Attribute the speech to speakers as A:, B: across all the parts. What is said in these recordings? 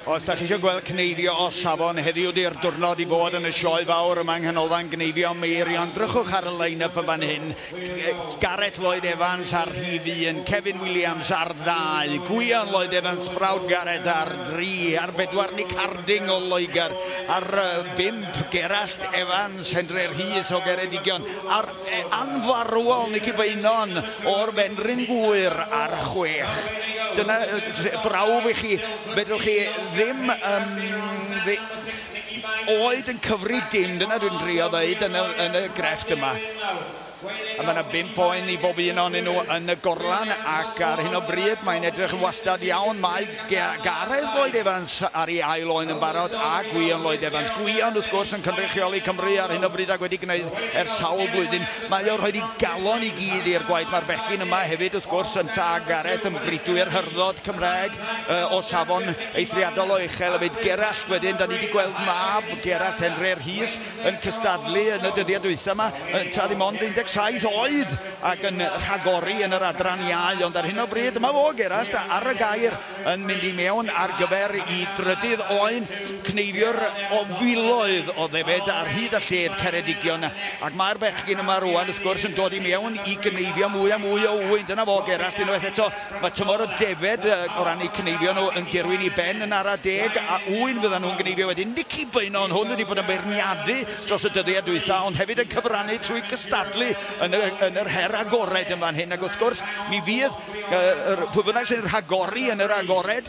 A: Os da chi eisiau gweld Cneifio o safon, heddiw di'r diwrnod I fod yn y sioe fawr yma nghanolfan Cneifio Meirion. Drychwch ar y line-up y fan hyn. Gareth Lloyd Evans ar rhif 1, Kevin Williams ar 2, Gwion Lloyd Evans, Frawd Gareth ar 3, ar 4 Nick Harding o Loegr, ar 5 Gerallt Evans, Henry Rhys o Geredigion, ar anfarwol Nicky Beinon o'r Fenryn Gwyr ar 6. Dyna brawf I chi, fedrwch chi ddim oed yn cyfri dim, dyna dwi'n drio dweud yn y grefft yma. A mae yna 5 poen I bob un o'n nhw yn y gorlan ac ar hyn o bryd mae'n edrych yn wastad iawn. Mae Gareth Lloyd Evans ar ei ail oen yn barod a Gwion Lloyd Evans. Gwion wrth gwrs yn cynrychioli Cymru ar hyn o bryd ac wedi gwneud sawl blwyddyn. Mae o'r rhoi galon I gyd i'r gwaith. Mae'r bechgyn yma hefyd wrth gwrs yn tag Gareth yn bridwyr hyrdod Cymraeg o safon eithriadol o uchel. Hefyd Gerallt wedyn, da ni wedi gweld mab Gerallt Henry Rhys yn cystadlu yn y dyddiau dwytha yma. Ta ddim ond 17 oed ac yn rhagori yn yr adran iau, ond ar hyn o bryd yma fo Gerallt ar y gair yn mynd I mewn ar gyfer I drydydd oen. Cneifiwr o filoedd o ddefed ar hyd a lled Ceredigion ac mae'r bechgyn yma rwan wrth gwrs yn dod I mewn I gneifio mwy a mwy o wyn. Dyna fo Gerallt unwaith eto. Mae tymor o defed o ran I cneifio nhw yn gyrwyn I ben yn ara 10 a wyn fyddan nhw'n gneifio wedyn. Nicky Beinon hwn wedi bod yn beirniadu dros y dyddiau dwytha ond hefyd yn cyfrannu trwy gystadlu yn yr her agored yn fan hyn ac wrth gwrs mi fydd pwy bynnag sy'n rhagori yn yr agored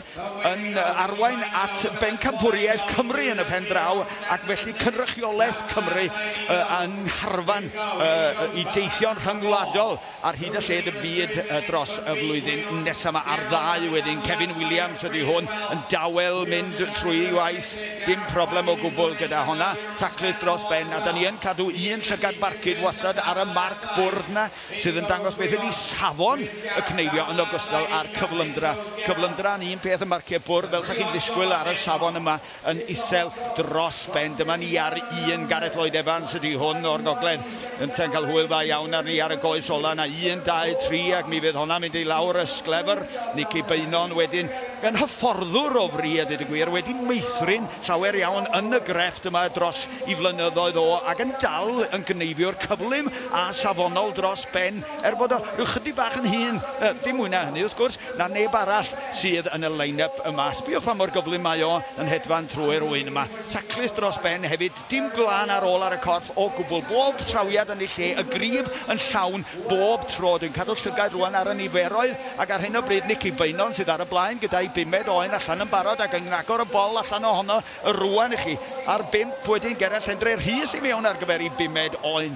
A: yn arwain at bencampwriaeth Cymru yn y pen draw ac felly cynrychiolaeth Cymru yn harfan I deithio'n rhyngwladol ar hyd a lled y byd dros y flwyddyn nesaf yma ar 2 wedyn. Kevin Williams ydy hwn yn dawel mynd trwy waith, dim problem o gwbl gyda honna, taclus dros ben a da ni yn cadw un llygad barcud wastad ar y marc bwrdd na sydd yn dangos beth ydy safon y Cneifio yn ogystal â'r cyflymdra. Cyflymdra yn un peth y marciau bwrdd fel sa'ch chi'n disgwyl ar y safon yma yn isel dros ben. Dyma ni ar 1 Gareth Lloyd Evans ydy hwn o'r gogledd yn cael hwyl dda iawn ar ni ar y goes ola na 1, 2, 3 ac mi fydd honna mynd I lawr ysglefer. Nicky Beinon wedyn yn hyfforddwr o fri a dweud y gwir wedi meithrin llawer iawn yn y grefft yma dros I flynyddoedd o ac yn dal yn gneifio'r cyflym a safonol dros ben bod o rhyw chydig bach yn hyn dim mwy na hynny wrth gwrs na neb arall sydd yn y line-up yma. Sbiwch pa mor gyflym mae o yn hedfan trwy'r wyn yma. Taclus dros ben hefyd, dim glan ar ôl ar y corff o gwbl. Bob trawiad yn ei lle, y grib yn llawn bob tro. Dwi'n cadw llygad rwan ar y niferoedd ac ar hyn o bryd Nicky Beinon sydd ar y blaen gyda'i 5 oen allan yn barod ac yn agor y bol allan ohono rwan I chi. Ar 5 wedyn Gerallt Henry Rhys I mewn ar gyfer I 5 oen.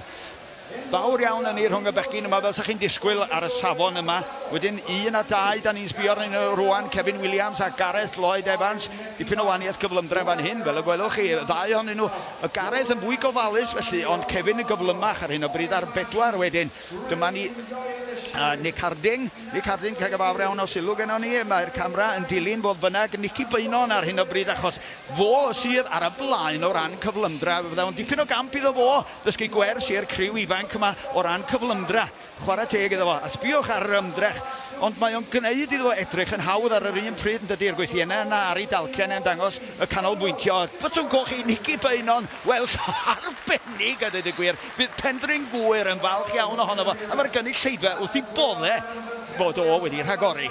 A: Fawr iawn yn rhwng y bechgyn yma fel sa'ch chi'n disgwyl ar y safon yma. Wedyn 1 a 2 da ni'n sbio arnyn nhw rwan, Kevin Williams a Gareth Lloyd Evans. Dipyn o waniaeth gyflymdra fan hyn fel y gwelwch chi. 2 ohonyn nhw. Y Gareth yn fwy gofalus felly ond Kevin yn gyflymach ar hyn o bryd ar 4 wedyn. Dyma ni Nick Harding. Nick Harding cael gyfawr iawn o sylw genno ni. Mae'r camera yn dilyn bob bynnag. Nicky Beinon ar hyn o bryd achos fo sydd ar y blaen o ran cyflymdra. Fydda o'n dipyn o gamp iddo fo ddysgu gwers i'r criw ifanc yma o ran cyflymdra. Chwarae teg iddo fo. A sbiwch ar yr ymdrech. Ond mae o'n gwneud iddo fo edrych yn hawdd ar yr un pryd yn dydy'r gweithiennau yna ar ei dalcian yn dangos y canolbwyntio. Bytwn goch I Nicky Beinon, wel arbennig a dweud y gwir. Bydd Pendryn Gwyr yn falch iawn ohono fo. A mae'r gynulleidfa wrth I boddau bod o wedi rhagori.